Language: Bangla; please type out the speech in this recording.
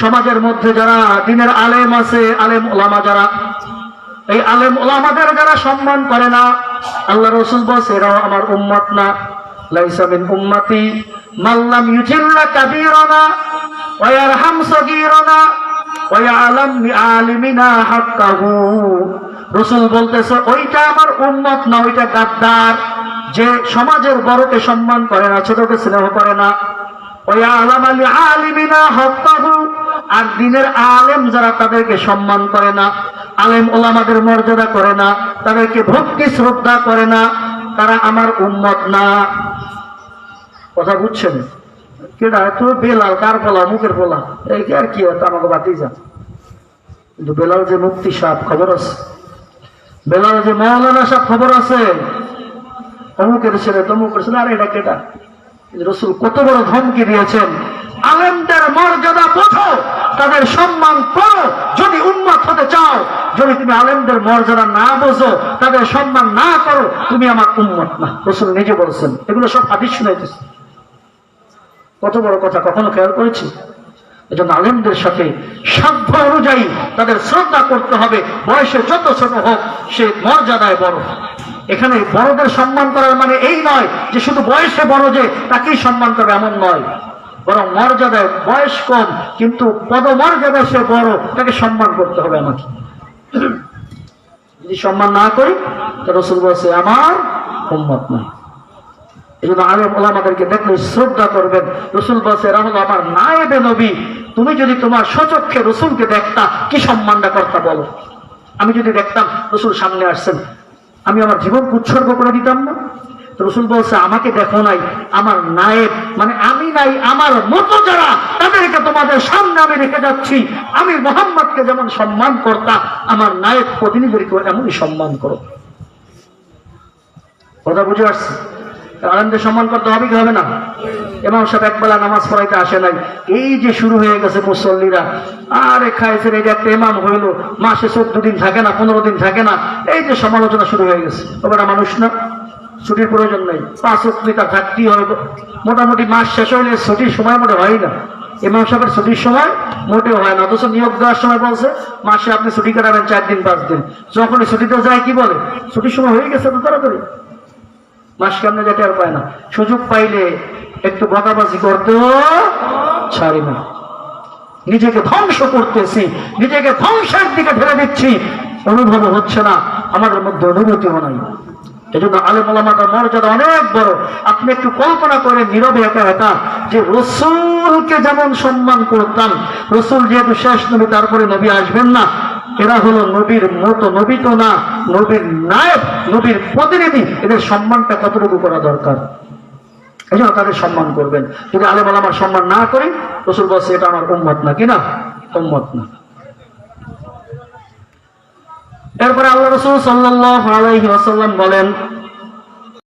সমাজের মধ্যে যারা দ্বীনের আলেম আছে, আলেম ওলামা যারা, এই আলেম ওলামাদের যারা সম্মান করে না, আল্লাহ রাসূল বলেন এরাও আমার উম্মত না। লাইসা মিন উম্মতি মান লাম ইউজিল্লা কাবীরানা ওয়া ইয়ারহাম সগীরানা ওয়া ইয়ালাম লিআলিমিনা হাক্কাহু। রাসূল বলতেছে ওইটা আমার উম্মত না, ওইটা গাদ্দার, যে সমাজের বড়কে সম্মান করে না, ছোটকে স্নেহ করে না। ওয়া ইয়ালাম লিআলিমিনা হাক্কাহু, আর দ্বীনের আলেম যারা তাদেরকে সম্মান করে না, আলেম ওলামাদের মর্যাদা করে না, তাদেরকে ভক্তি শ্রদ্ধা করে না, তারা আমার উম্মত না। কথা বুঝছেন? কেডা এত বেলাল কার বলা, মুখের বলা, এই আর কি আমাকে বাতি যান। কিন্তু বেলাল যে মুফতি সাহেব খবর আছে, বেলাল যে মাওলানা সাহেব খবর আছে, অমুকের ছেলে তমুকের ছেলে, আর এটা কেডা? রাসূল কত বড় ধমকি দিয়েছেন, আলেমদের মর্যাদা বোঝো, তাদের সম্মান করো। যদি উম্মত হতে চাও, যদি তুমি আলেমদের মর্যাদা না বোঝো, তাদের সম্মান না করো, তুমি আমার উম্মত না। রাসূল নিজে বলছেন, এগুলো সব হাদিস শুনাইতেছে। কত বড় কথা, কখনো খেয়াল করেছি? এজন্য আলেমদের সাথে সাধ্য অনুযায়ী তাদের শ্রদ্ধা করতে হবে। বয়সে যত ছোট হোক, সে মর্যাদায় বড়। এখানে বড়দের সম্মান করার মানে এই নয় যে শুধু বয়সে বড় যে তাকেই সম্মান করবে, এমন নয়। বরং মর্যাদায় বয়স কম কিন্তু পদমর্যাদায় সে বড়, তাকে সম্মান করতে হবে আমাকে। যদি সম্মান না করি, তো রাসূল বলেছে আমার উম্মত না। এই জন্য আলেম ওলামাদেরকে দেখলে শ্রদ্ধা করবেন। রাসূল বলেছে এরা হলো আমার নায়েবে নবী। তুমি যদি তোমার স্বচক্ষে রাসূলকে দেখতা, কি সম্মানটা করতা বলো? আমি যদি দেখতাম রাসূল সামনে আসছেন, আমি আমার জীবন উৎসর্গ করে দিতাম না? রাসূল বলছে আমাকে দেখো নাই, আমার নায়েব মানে আমি নাই, আমার মতো যারা, তাদেরকে তোমাদের সামনে আমি রেখে যাচ্ছি। আমি মুহাম্মদকে যেমন সম্মান করতাম, আমার নায়েব প্রতিনিধিকে এমনই সম্মান করো। কথা বুঝে আসছে? আলেমদের সম্মান করতে হবে কি হবে না? ইমাম সাহেব একবেলা নামাজ পড়াইতে আসে নাই, এই যে শুরু হয়ে গেছে মুসল্লিরা, আরে খাইছেন, এই যে একটা ইমাম হইল, মাসে 14 দিন থাকে না, 15 দিন থাকে না, এই যে সমালোচনা শুরু হয়ে গেছে। ওরা মানুষ না, ছুটির প্রয়োজন নেই, 5 ওয়াক্ত তার থাকতেই হবে। মোটামুটি মাস শেষ হইলে ছুটির সময় মোটে হয় না, ইমাম সাহেবের ছুটির সময় মোটেও হয় না। অথচ নিয়োগ দেওয়ার সময় বলছে মাসে আপনি ছুটি কাটাবেন 4 দিন 5 দিন। যখনই ছুটিতে যায় কি বলে, ছুটির সময় হয়ে গেছে তো তাড়াতাড়ি, মাস কেমনে যেতে আর পায় না। সুযোগ পাইলে একটু বকাবাজি করতেও ছাড়ি না। নিজেকে ধ্বংস করতেছি, নিজেকে ধ্বংসের দিকে ঠেলে দিচ্ছি, অনুভব হচ্ছে না, আমাদের মধ্যে অনুভূতিও নাই। এই জন্য আলেম ওলামাদের মর্যাদা অনেক বড়। আপনি একটু কল্পনা করে নীরবে একা একা যে রাসূলকে যেমন সম্মান করতাম, রাসূল যেহেতু শেষ নবী, তারপরে নবী আসবেন না, এরা হলো নবীর মতো, নবী তো না, নবীর নায়েব, নবীর প্রতিনিধি, এদের সম্মানটা কতটুকু করা দরকার। এই জন্য তাদের সম্মান করবেন। যদি আলেম ওলামার সম্মান না করি, রাসূল বলছে এটা আমার উম্মত না, কিনা উম্মত না। এরপরে আল্লাহ রাসূল সাল্লাল্লাহু আলাইহি ওয়াসাল্লাম বলেন